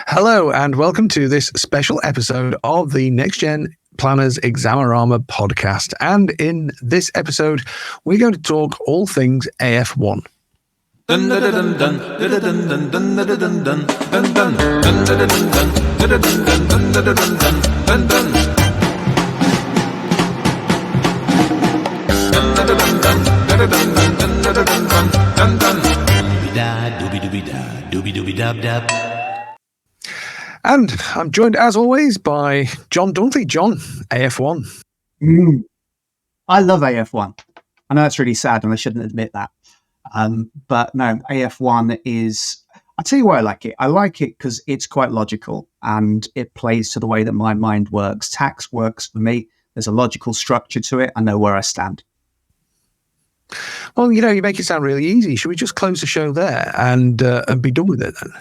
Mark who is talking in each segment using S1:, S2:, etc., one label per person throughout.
S1: Hello and welcome to this special episode of the NextGen Planners Examarama podcast. And in this episode, we're going to talk all things AF1. And I'm joined, as always, by John Dunkley. John, AF1.
S2: I love AF1. I know it's really sad and I shouldn't admit that. But no, AF1 is... I'll tell you why I like it. I like it because it's quite logical and it plays to the way that my mind works. Tax works for me. There's a logical structure to it. I know where I stand.
S1: Well, you make it sound really easy. Should we just close the show there and be done with it then?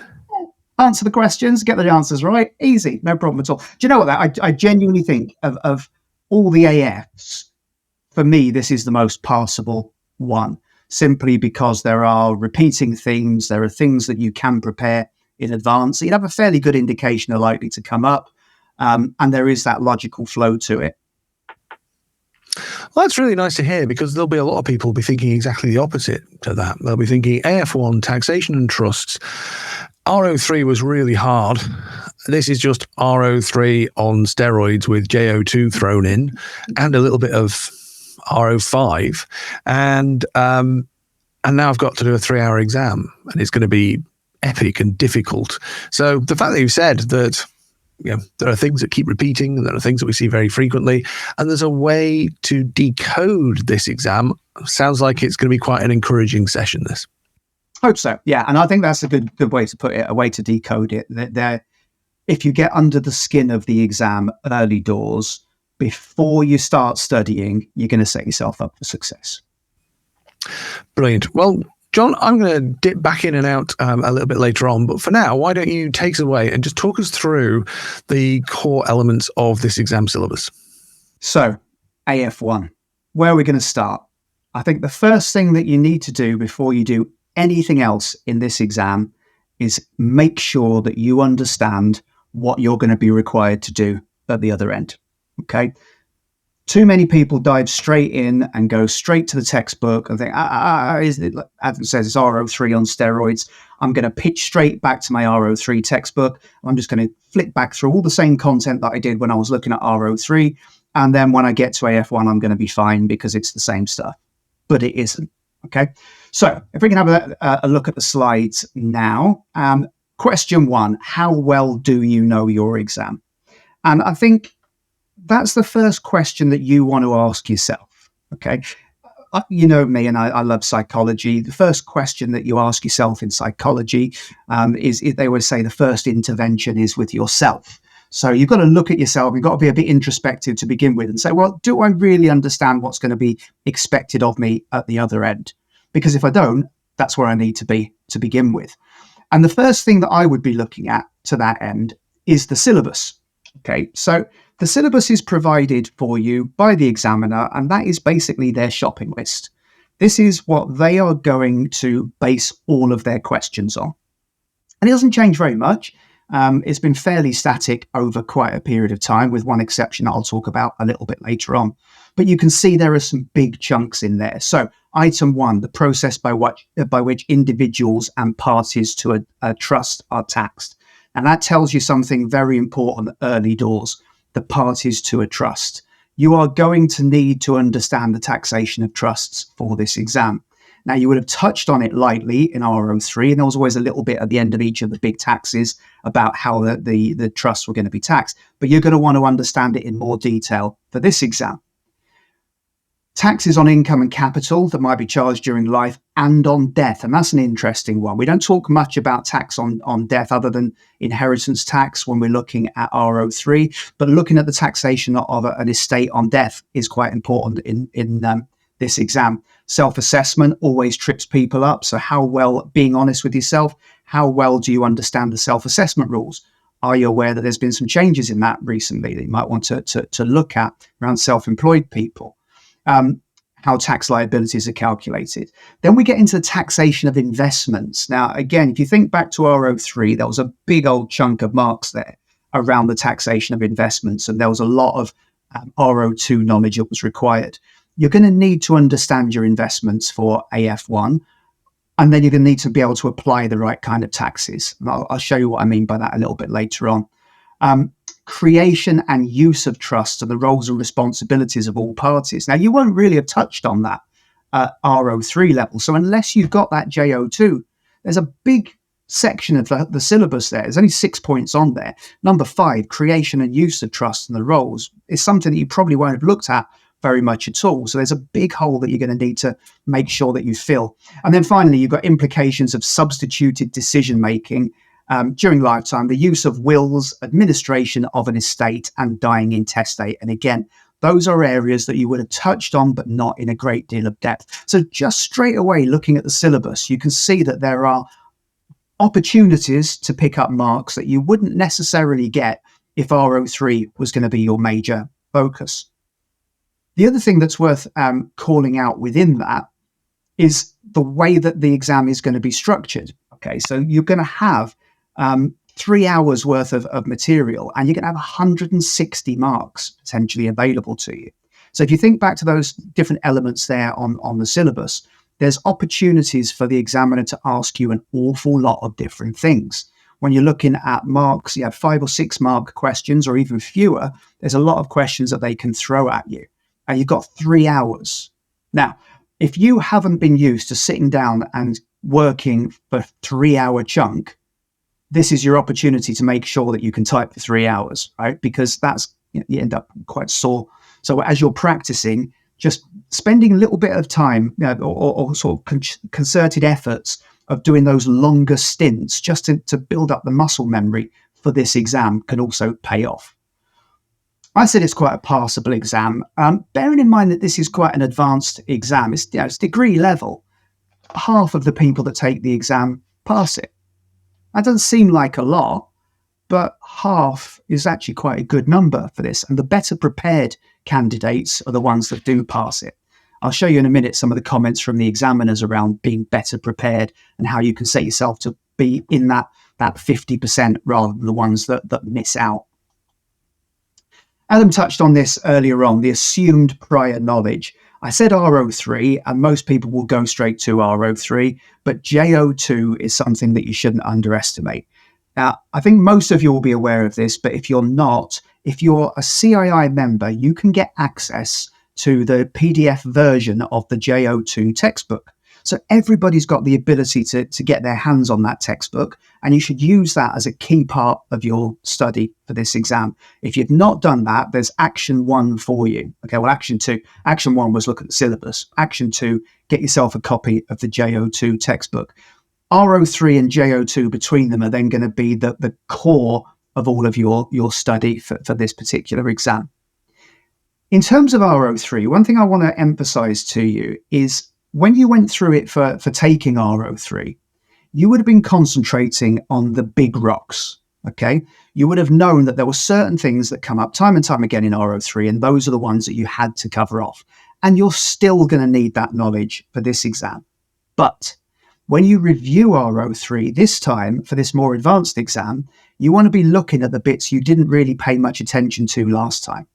S2: Answer the questions, get the answers right. Easy, no problem at all. Do you know what? I genuinely think of all the AFs, for me, this is the most passable one, simply because there are repeating themes. There are things that you can prepare in advance. So you'd have a fairly good indication are likely to come up. And there is that logical flow to it.
S1: Well, that's really nice to hear because there'll be a lot of people be thinking exactly the opposite to that. They'll be thinking AF1, taxation and trusts. RO3 was really hard. This is just RO3 on steroids with JO2 thrown in and a little bit of RO5. And now I've got to do a 3-hour exam and it's going to be epic and difficult. So the fact that you said that there are things that keep repeating and there are things that we see very frequently and there's a way to decode this exam sounds like it's going to be quite an encouraging session, this.
S2: Hope so, yeah. And I think that's a good way to put it, a way to decode it. If you get under the skin of the exam early doors, before you start studying, you're going to set yourself up for success.
S1: Brilliant. Well, John, I'm going to dip back in and out a little bit later on. But for now, why don't you take us away and just talk us through the core elements of this exam syllabus? So,
S2: AF1, where are we going to start? I think the first thing that you need to do before you do anything else in this exam is make sure that you understand what you're going to be required to do at the other end. Okay. Too many people dive straight in and go straight to the textbook and think, is it, like Adam says, it's RO3 on steroids. I'm going to pitch straight back to my RO3 textbook. I'm just going to flick back through all the same content that I did when I was looking at RO3. And then when I get to AF1, I'm going to be fine because it's the same stuff. But it isn't. Okay. So if we can have a look at the slides now. Question 1, how well do you know your exam? And I think that's the first question that you want to ask yourself. Okay. You know me, and I love psychology. The first question that you ask yourself in psychology is they always say the first intervention is with yourself. So you've got to look at yourself. You've got to be a bit introspective to begin with and say, well, do I really understand what's going to be expected of me at the other end? Because if I don't, that's where I need to be to begin with. And the first thing that I would be looking at to that end is the syllabus. Okay, so the syllabus is provided for you by the examiner, and that is basically their shopping list. This is what they are going to base all of their questions on. And it doesn't change very much. It's been fairly static over quite a period of time, with one exception I'll talk about a little bit later on. But you can see there are some big chunks in there. So item 1, the process by which individuals and parties to a trust are taxed. And that tells you something very important early doors, the parties to a trust. You are going to need to understand the taxation of trusts for this exam. Now, you would have touched on it lightly in RO3, and there was always a little bit at the end of each of the big taxes about how the trusts were going to be taxed. But you're going to want to understand it in more detail for this exam. Taxes on income and capital that might be charged during life and on death. And that's an interesting one. We don't talk much about tax on death other than inheritance tax when we're looking at RO3. But looking at the taxation of an estate on death is quite important in this exam. Self-assessment always trips people up. So how well, being honest with yourself, how well do you understand the self-assessment rules? Are you aware that there's been some changes in that recently that you might want to look at around self-employed people? how tax liabilities are calculated. Then we get into the taxation of investments. Now, again, if you think back to R03, there was a big old chunk of marks there around the taxation of investments, and there was a lot of R02 knowledge that was required. You're going to need to understand your investments for AF1, and then you're going to need to be able to apply the right kind of taxes. And I'll show you what I mean by that a little bit later on. Creation and use of trust and the roles and responsibilities of all parties. Now, you won't really have touched on that at R03 level. So unless you've got that J02, there's a big section of the syllabus there. There's only 6 points on there. Number 5, creation and use of trust and the roles, is something that you probably won't have looked at very much at all. So there's a big hole that you're going to need to make sure that you fill. And then finally, you've got implications of substituted decision making during lifetime, the use of wills, administration of an estate, and dying intestate. And again, those are areas that you would have touched on, but not in a great deal of depth. So just straight away, looking at the syllabus, you can see that there are opportunities to pick up marks that you wouldn't necessarily get if R03 was going to be your major focus. The other thing that's worth calling out within that is the way that the exam is going to be structured. Okay, so you're going to have 3 hours worth of material, and you're going to have 160 marks potentially available to you. So if you think back to those different elements there on the syllabus, there's opportunities for the examiner to ask you an awful lot of different things. When you're looking at marks, you have 5 or 6 mark questions or even fewer. There's a lot of questions that they can throw at you. And you've got 3 hours. Now, if you haven't been used to sitting down and working for a 3-hour chunk, this is your opportunity to make sure that you can type for 3 hours, right? Because that's, you end up quite sore. So as you're practicing, just spending a little bit of time, or sort of concerted efforts of doing those longer stints just to build up the muscle memory for this exam can also pay off. I said it's quite a passable exam. Bearing in mind that this is quite an advanced exam, it's degree level. Half of the people that take the exam pass it. That doesn't seem like a lot, but half is actually quite a good number for this. And the better prepared candidates are the ones that do pass it. I'll show you in a minute some of the comments from the examiners around being better prepared and how you can set yourself to be in that 50% rather than the ones that miss out. Adam touched on this earlier on, the assumed prior knowledge. I said R03, and most people will go straight to R03, but J02 is something that you shouldn't underestimate. Now, I think most of you will be aware of this, but if you're not, if you're a CII member, you can get access to the PDF version of the J02 textbook. So everybody's got the ability to get their hands on that textbook, and you should use that as a key part of your study for this exam. If you've not done that, there's action 1 for you. Okay, well, action 2. Action 1 was look at the syllabus. Action 2, get yourself a copy of the J02 textbook. R03 and J02 between them are then going to be the core of all of your study for this particular exam. In terms of R03, one thing I want to emphasize to you is when you went through it for taking R03, you would have been concentrating on the big rocks, okay? You would have known that there were certain things that come up time and time again in R03, and those are the ones that you had to cover off. And you're still going to need that knowledge for this exam. But when you review R03 this time for this more advanced exam, you want to be looking at the bits you didn't really pay much attention to last time.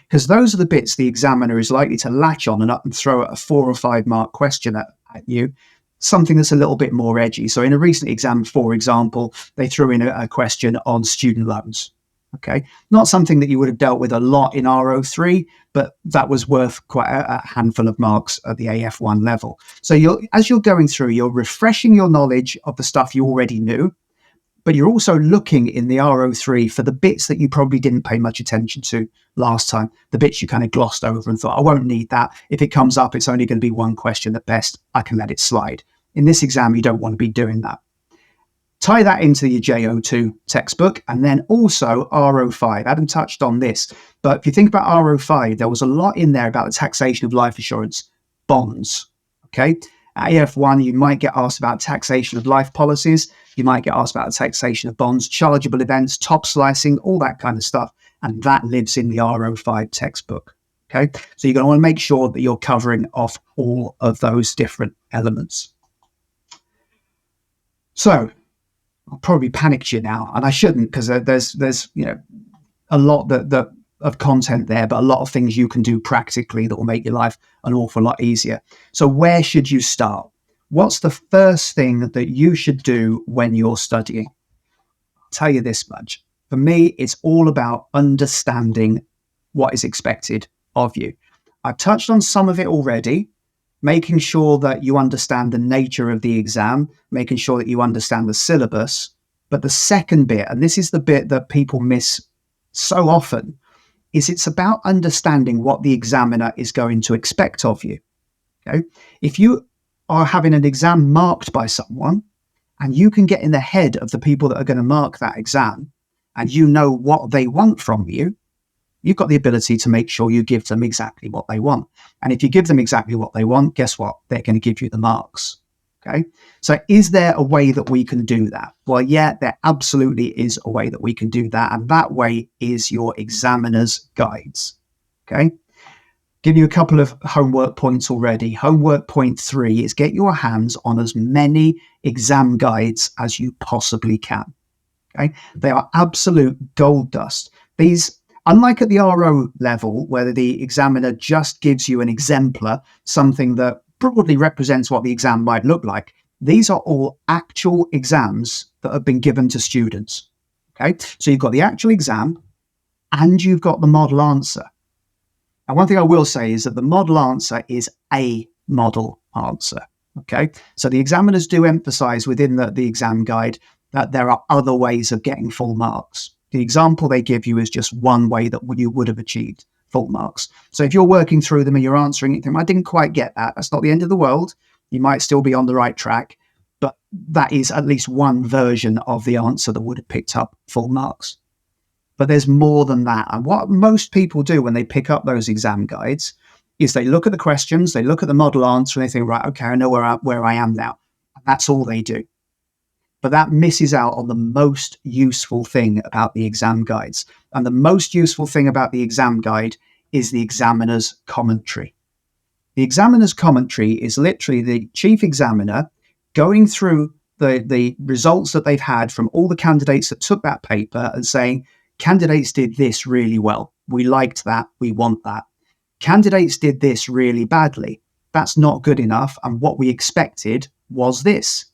S2: Because those are the bits the examiner is likely to latch on and up and throw at a 4 or 5 mark question at you, something that's a little bit more edgy. So in a recent exam, for example, they threw in a question on student loans. Okay, not something that you would have dealt with a lot in R03, but that was worth quite a handful of marks at the AF1 level. So as you're going through, you're refreshing your knowledge of the stuff you already knew, but you're also looking in the R03 for the bits that you probably didn't pay much attention to last time, the bits you kind of glossed over and thought, I won't need that. If it comes up, it's only going to be one question at best. I can let it slide. In this exam, you don't want to be doing that. Tie that into your J02 textbook, and then also R05. Adam touched on this, but if you think about R05, there was a lot in there about the taxation of life assurance bonds. Okay, at AF1, you might get asked about taxation of life policies. You might get asked about the taxation of bonds, chargeable events, top slicing, all that kind of stuff. And that lives in the R05 textbook. Okay, so you're going to want to make sure that you're covering off all of those different elements. So I'll probably panicked you now, and I shouldn't, because there's a lot that of content there, but a lot of things you can do practically that will make your life an awful lot easier. So where should you start? What's the first thing that you should do when you're studying? I'll tell you this much. For me, it's all about understanding what is expected of you. I've touched on some of it already, making sure that you understand the nature of the exam, making sure that you understand the syllabus. But the second bit, and this is the bit that people miss so often, is it's about understanding what the examiner is going to expect of you. Okay? If you are having an exam marked by someone, and you can get in the head of the people that are going to mark that exam, and you know what they want from you, you've got the ability to make sure you give them exactly what they want. And if you give them exactly what they want, guess what? They're going to give you the marks. Okay. So is there a way that we can do that? Well, yeah, there absolutely is a way that we can do that. And that way is your examiner's guides. Okay. Give you a couple of homework points already. Homework point 3 is get your hands on as many exam guides as you possibly can. Okay. They are absolute gold dust. These, unlike at the RO level, where the examiner just gives you an exemplar, something that broadly represents what the exam might look like, these are all actual exams that have been given to students. Okay, so you've got the actual exam and you've got the model answer. And one thing I will say is that the model answer is a model answer. Okay, so the examiners do emphasize within the exam guide that there are other ways of getting full marks. The example they give you is just one way that you would have achieved full marks. So if you're working through them and you're answering it, I didn't quite get that. That's not the end of the world. You might still be on the right track, but that is at least one version of the answer that would have picked up full marks. But there's more than that. And what most people do when they pick up those exam guides is they look at the questions, they look at the model answer, and they think, right, okay, I know where I am now. And that's all they do. But that misses out on the most useful thing about the exam guides. And the most useful thing about the exam guide is the examiner's commentary. The examiner's commentary is literally the chief examiner going through the results that they've had from all the candidates that took that paper and saying, candidates did this really well. We liked that. We want that. Candidates did this really badly. That's not good enough. And what we expected was this.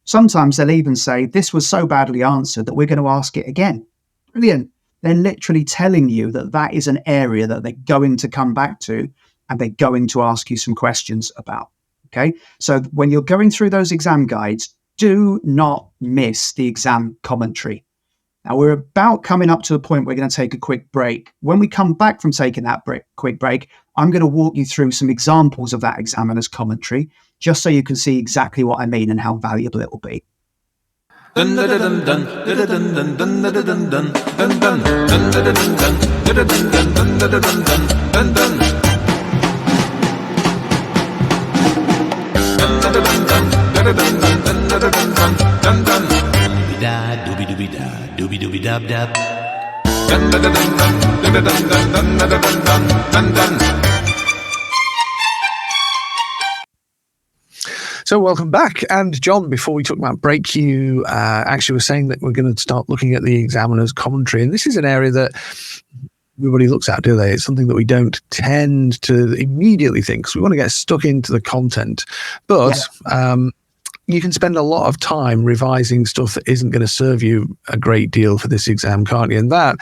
S2: Sometimes they'll even say, this was so badly answered that we're going to ask it again. Brilliant. They're literally telling you that that is an area that they're going to come back to and they're going to ask you some questions about. Okay. So when you're going through those exam guides, do not miss the exam commentary. Now we're about coming up to the point where we're going to take a quick break. When we come back from taking that quick break, I'm going to walk you through some examples of that examiner's commentary, just so you can see exactly what I mean and how valuable it will be.
S1: So welcome back. And John, before we took that break, you actually were saying that we're going to start looking at the examiner's commentary. And this is an area that everybody looks at, do they? It's something that we don't tend to immediately think, because we want to get stuck into the content. But you can spend a lot of time revising stuff that isn't going to serve you a great deal for this exam, can't you? And that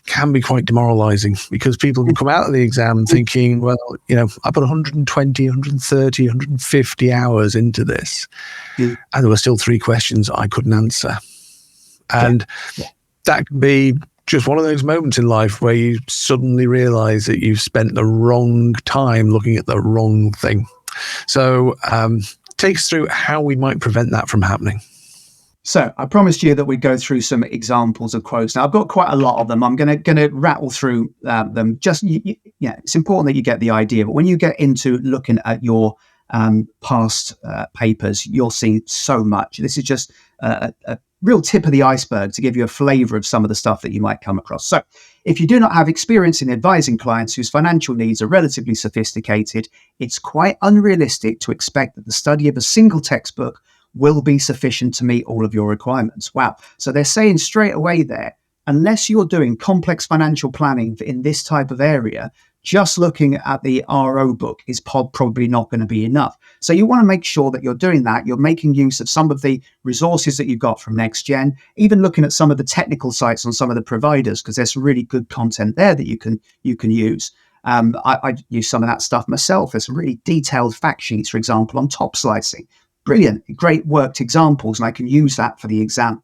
S1: can be quite demoralizing, because people can come out of the exam thinking, well, I put 120, 130, 150 hours into this, and there were still 3 questions I couldn't answer. And that can be just one of those moments in life where you suddenly realize that you've spent the wrong time looking at the wrong thing. So, take us through how we might prevent that from happening.
S2: So I promised you that we'd go through some examples of quotes. Now I've got quite a lot of them. I'm going to rattle through them. Just it's important that you get the idea. But when you get into looking at your past papers, you'll see so much. This is just a real tip of the iceberg to give you a flavor of some of the stuff that you might come across. So if you do not have experience in advising clients whose financial needs are relatively sophisticated, it's quite unrealistic to expect that the study of a single textbook will be sufficient to meet all of your requirements. Wow. So they're saying straight away there, unless you're doing complex financial planning in this type of area, just looking at the RO book is probably not going to be enough. So you want to make sure that you're doing that. You're making use of some of the resources that you've got from NextGen, even looking at some of the technical sites on some of the providers, because there's some really good content there that you can use. I use some of that stuff myself. There's some really detailed fact sheets, for example, on top slicing. Brilliant, great worked examples, and I can use that for the exam.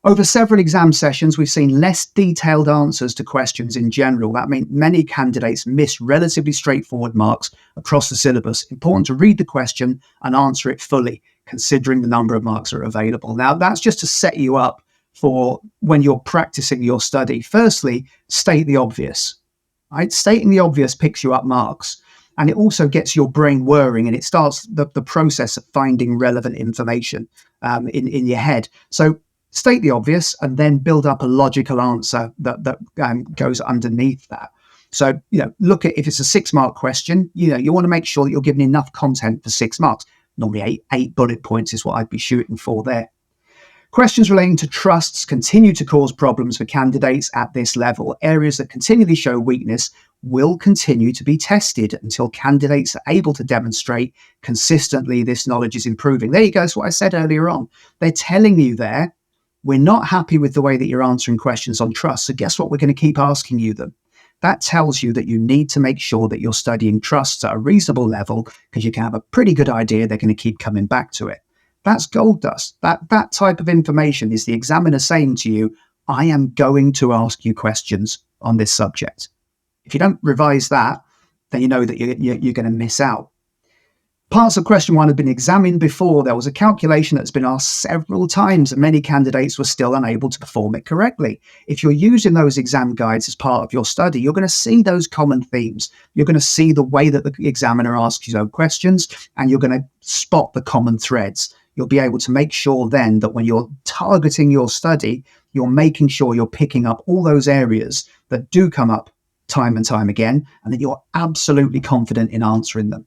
S2: Over several exam sessions, we've seen less detailed answers to questions in general. That means many candidates miss relatively straightforward marks across the syllabus. Important to read the question and answer it fully, considering the number of marks that are available. Now, that's just to set you up for when you're practicing your study. Firstly, state the obvious. Right? Stating the obvious picks you up marks. And it also gets your brain whirring, and it starts the process of finding relevant information in your head. So state the obvious and then build up a logical answer that goes underneath that. So, look at, if it's a 6-mark question, you want to make sure that you're giving enough content for 6 marks. Normally eight bullet points is what I'd be shooting for there. Questions relating to trusts continue to cause problems for candidates at this level. Areas that continually show weakness will continue to be tested until candidates are able to demonstrate consistently this knowledge is improving. There you go. That's what I said earlier on. They're telling you there, we're not happy with the way that you're answering questions on trust. So guess what? We're going to keep asking you them. That tells you that you need to make sure that you're studying trusts at a reasonable level, because you can have a pretty good idea they're going to keep coming back to it. That's gold dust. That type of information is the examiner saying to you, I am going to ask you questions on this subject. If you don't revise that, then you know that you're going to miss out. Parts of question 1 had been examined before. There was a calculation that's been asked several times, and many candidates were still unable to perform it correctly. If you're using those exam guides as part of your study, you're going to see those common themes. You're going to see the way that the examiner asks you questions, and you're going to spot the common threads. You'll be able to make sure then that when you're targeting your study, you're making sure you're picking up all those areas that do come up time and time again, and that you're absolutely confident in answering them.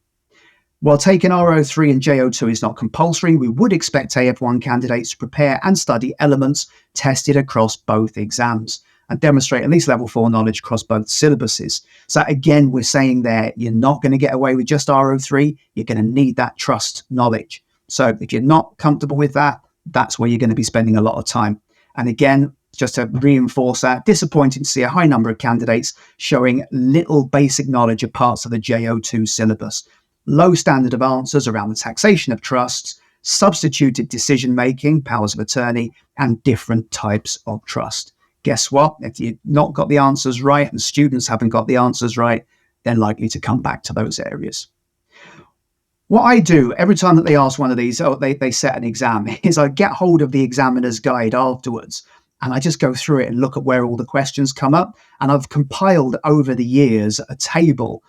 S2: While taking RO3 and JO2 is not compulsory, we would expect AF1 candidates to prepare and study elements tested across both exams and demonstrate at least level 4 knowledge across both syllabuses. So again, we're saying there, you're not going to get away with just RO3. You're going to need that trust knowledge. So if you're not comfortable with that, that's where you're going to be spending a lot of time. And again, just to reinforce that, disappointing to see a high number of candidates showing little basic knowledge of parts of the JO2 syllabus. Low standard of answers around the taxation of trusts, substituted decision-making, powers of attorney, and different types of trust. Guess what? If you've not got the answers right and students haven't got the answers right, they're likely to come back to those areas. What I do every time that they ask one of these, they set an exam, is I get hold of the examiner's guide afterwards, and I just go through it and look at where all the questions come up. And I've compiled over the years a table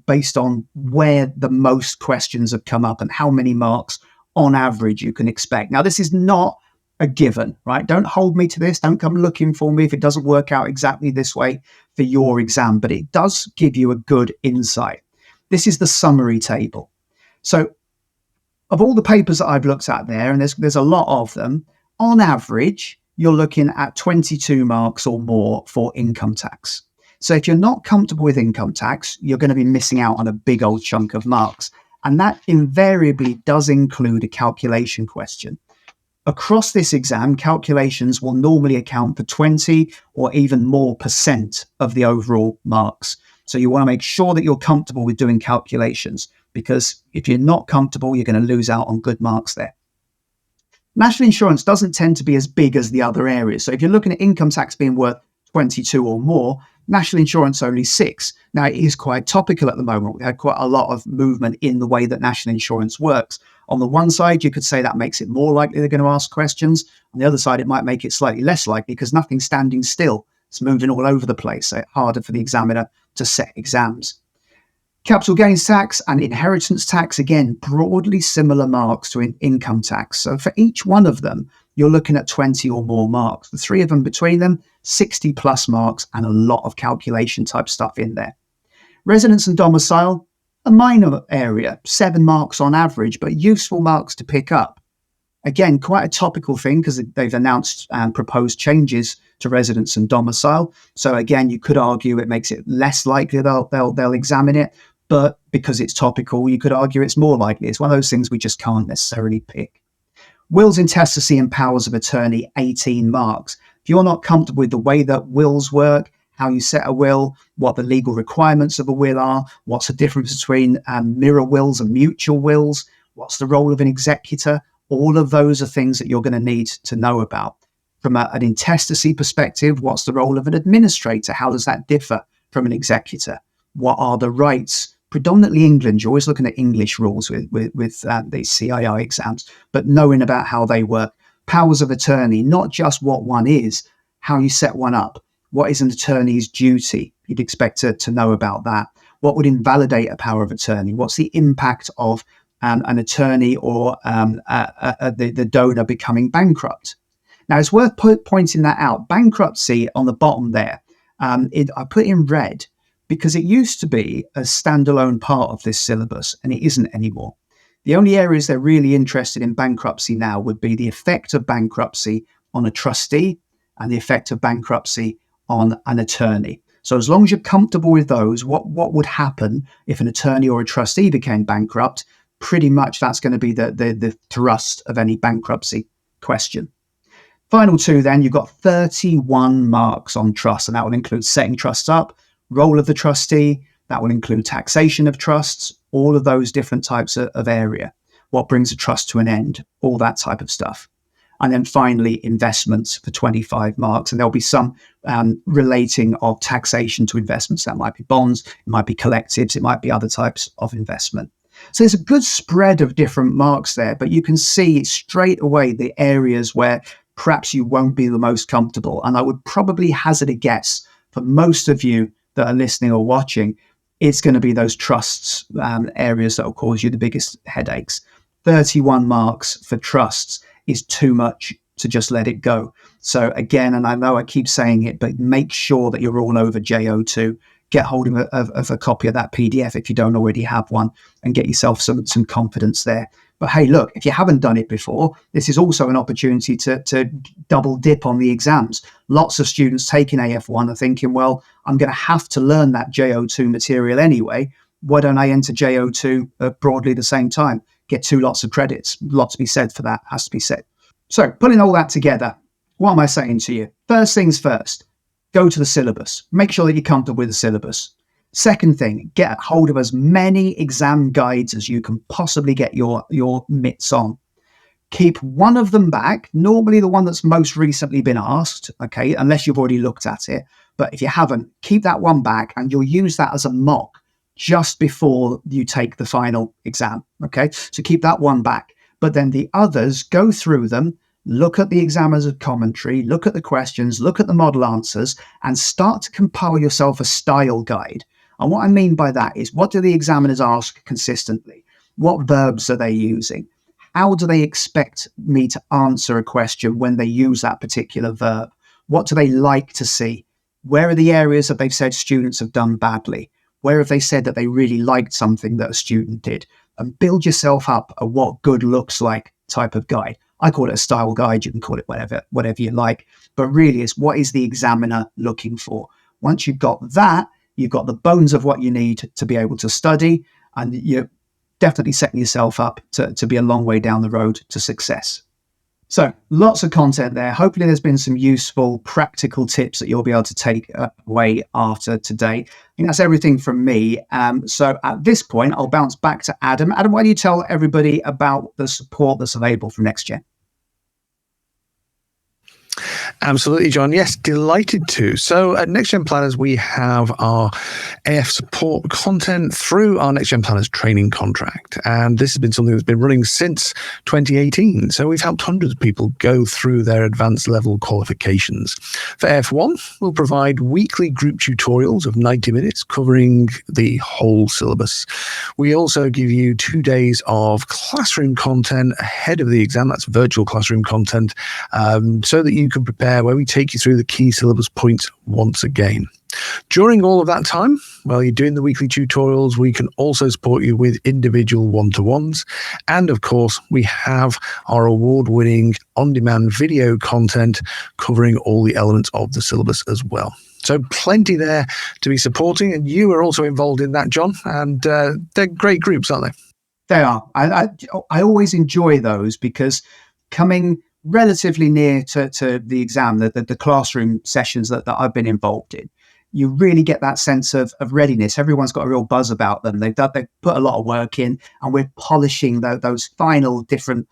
S2: based on where the most questions have come up and how many marks on average you can expect. Now, this is not a given, right? Don't hold me to this. Don't come looking for me if it doesn't work out exactly this way for your exam, but it does give you a good insight. This is the summary table. So of all the papers that I've looked at there, and there's a lot of them, on average, you're looking at 22 marks or more for income tax. So if you're not comfortable with income tax, you're going to be missing out on a big old chunk of marks. And that invariably does include a calculation question. Across this exam, calculations will normally account for 20 or even more % of the overall marks. So you want to make sure that you're comfortable with doing calculations, because if you're not comfortable, you're going to lose out on good marks there. National insurance doesn't tend to be as big as the other areas. So if you're looking at income tax being worth 22 or more, national insurance only 6. Now, it is quite topical at the moment. We had quite a lot of movement in the way that national insurance works. On the one side, you could say that makes it more likely they're going to ask questions. On the other side, it might make it slightly less likely because nothing's standing still. It's moving all over the place, so it's harder for the examiner to set exams. Capital gains tax and inheritance tax, again, broadly similar marks to income tax. So for each one of them, you're looking at 20 or more marks. The three of them between them, 60 plus marks and a lot of calculation type stuff in there. Residence and domicile, a minor area, 7 marks on average, but useful marks to pick up. Again, quite a topical thing because they've announced and proposed changes to residence and domicile. So again, you could argue it makes it less likely they'll examine it, but because it's topical, you could argue it's more likely. It's one of those things we just can't necessarily pick. Wills, intestacy and powers of attorney, 18 marks. If you're not comfortable with the way that wills work, how you set a will, what the legal requirements of a will are, what's the difference between mirror wills and mutual wills, what's the role of an executor, all of those are things that you're going to need to know about. From an intestacy perspective, what's the role of an administrator? How does that differ from an executor? What are the rights? Predominantly England, you're always looking at English rules with these CII exams, but knowing about how they work. Powers of attorney, not just what one is, how you set one up. What is an attorney's duty? You'd expect to know about that. What would invalidate a power of attorney? What's the impact of an attorney or the donor becoming bankrupt? Now, it's worth pointing that out. Bankruptcy on the bottom there, I put in red because it used to be a standalone part of this syllabus and it isn't anymore. The only areas they're really interested in bankruptcy now would be the effect of bankruptcy on a trustee and the effect of bankruptcy on an attorney. So as long as you're comfortable with those, what would happen if an attorney or a trustee became bankrupt? Pretty much that's going to be the thrust of any bankruptcy question. Final two then, you've got 31 marks on trust, and that will include setting trusts up, role of the trustee, that will include taxation of trusts, all of those different types of area, what brings a trust to an end, all that type of stuff. And then finally, investments for 25 marks. And there'll be some relating of taxation to investments. That might be bonds, it might be collectives, it might be other types of investment. So there's a good spread of different marks there, but you can see straight away the areas where perhaps you won't be the most comfortable. And I would probably hazard a guess for most of you that are listening or watching, it's going to be those trusts areas that will cause you the biggest headaches. 31 marks for trusts is too much to just let it go. So again, and I know I keep saying it, but make sure that you're all over JO2. Get hold of a copy of that PDF if you don't already have one and get yourself some confidence there. But hey, look, if you haven't done it before, this is also an opportunity to double dip on the exams. Lots of students taking AF1 are thinking, well, I'm going to have to learn that JO2 material anyway. Why don't I enter JO2 broadly at the same time? Get 2 lots of credits. Lot to be said for that, has to be said. So putting all that together, what am I saying to you? First things first, go to the syllabus. Make sure that you're comfortable with the syllabus. Second thing, get hold of as many exam guides as you can possibly get your mitts on. Keep one of them back, normally the one that's most recently been asked, okay, unless you've already looked at it. But if you haven't, keep that one back and you'll use that as a mock just before you take the final exam, okay? So keep that one back. But then the others, go through them, look at the examiner's commentary, look at the questions, look at the model answers, and start to compile yourself a style guide. And what I mean by that is, what do the examiners ask consistently? What verbs are they using? How do they expect me to answer a question when they use that particular verb? What do they like to see? Where are the areas that they've said students have done badly? Where have they said that they really liked something that a student did? And build yourself up a what good looks like type of guide. I call it a style guide. You can call it whatever you like. But really, it's what is the examiner looking for? Once you've got that, you've got the bones of what you need to be able to study, and you're definitely setting yourself up to be a long way down the road to success. So lots of content there. Hopefully there's been some useful practical tips that you'll be able to take away after today. I think that's everything from me. So at this point, I'll bounce back to Adam. Adam, why don't you tell everybody about the support that's available from NextGen?
S1: Absolutely, John. Yes, delighted to. So at NextGen Planners, we have our AF support content through our NextGen Planners training contract. And this has been something that's been running since 2018. So we've helped hundreds of people go through their advanced level qualifications. For AF1, we'll provide weekly group tutorials of 90 minutes covering the whole syllabus. We also give you 2 days of classroom content ahead of the exam. That's virtual classroom content, so that you can prepare where we take you through the key syllabus points once again. During all of that time, while you're doing the weekly tutorials, we can also support you with individual one-to-ones. And of course, we have our award-winning on-demand video content covering all the elements of the syllabus as well. So plenty there to be supporting. And you are also involved in that, John. And they're great groups, aren't they?
S2: They are. I always enjoy those because coming relatively near to the exam, the classroom sessions that I've been involved in, you really get that sense of readiness. Everyone's got a real buzz about them. They've put a lot of work in, and we're polishing those final different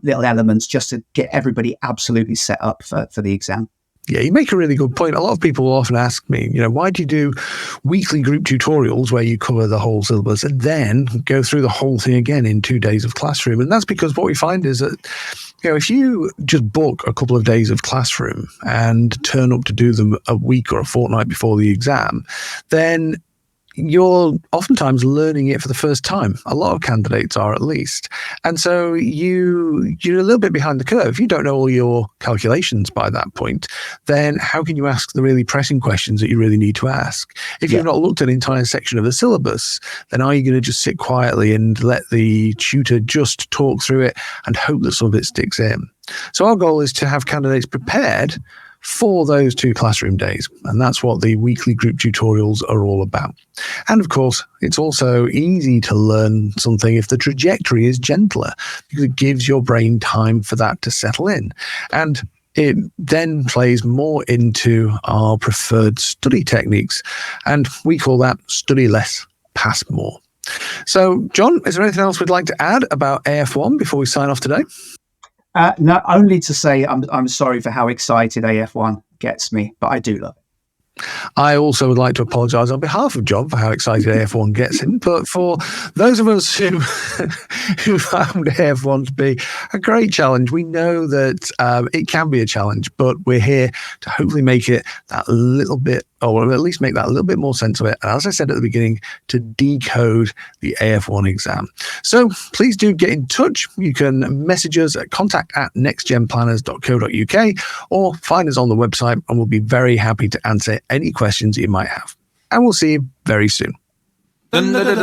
S2: little elements just to get everybody absolutely set up for the exam.
S1: Yeah, you make a really good point. A lot of people will often ask me, why do you do weekly group tutorials where you cover the whole syllabus and then go through the whole thing again in 2 days of classroom? And that's because what we find is that, if you just book a couple of days of classroom and turn up to do them a week or a fortnight before the exam, then you're oftentimes learning it for the first time. A lot of candidates are, at least. And so you're a little bit behind the curve. If you don't know all your calculations by that point, then how can you ask the really pressing questions that you really need to ask? If you've not looked at an entire section of the syllabus, then are you going to just sit quietly and let the tutor just talk through it and hope that some of it sticks in? So our goal is to have candidates prepared for those 2 classroom days. And that's what the weekly group tutorials are all about. And of course, it's also easy to learn something if the trajectory is gentler, because it gives your brain time for that to settle in. And it then plays more into our preferred study techniques. And we call that study less, pass more. So, John, is there anything else we'd like to add about AF1 before we sign off today?
S2: Not only to say I'm sorry for how excited AF1 gets me, but I do love it.
S1: I also would like to apologise on behalf of John for how excited AF1 gets him. But for those of us who found AF1 to be a great challenge, we know that it can be a challenge, but we're here to hopefully make it that little bit, or at least make that a little bit more sense of it. And as I said at the beginning, to decode the AF1 exam. So please do get in touch. You can message us at contact@nextgenplanners.co.uk or find us on the website, and we'll be very happy to answer any questions you might have. And we'll see you very soon.
S3: Doobie-da,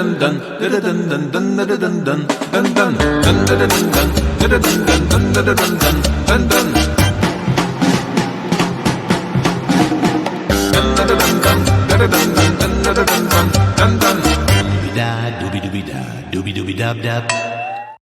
S3: doobie-doobie-da, doobie-doobie-dab-dab.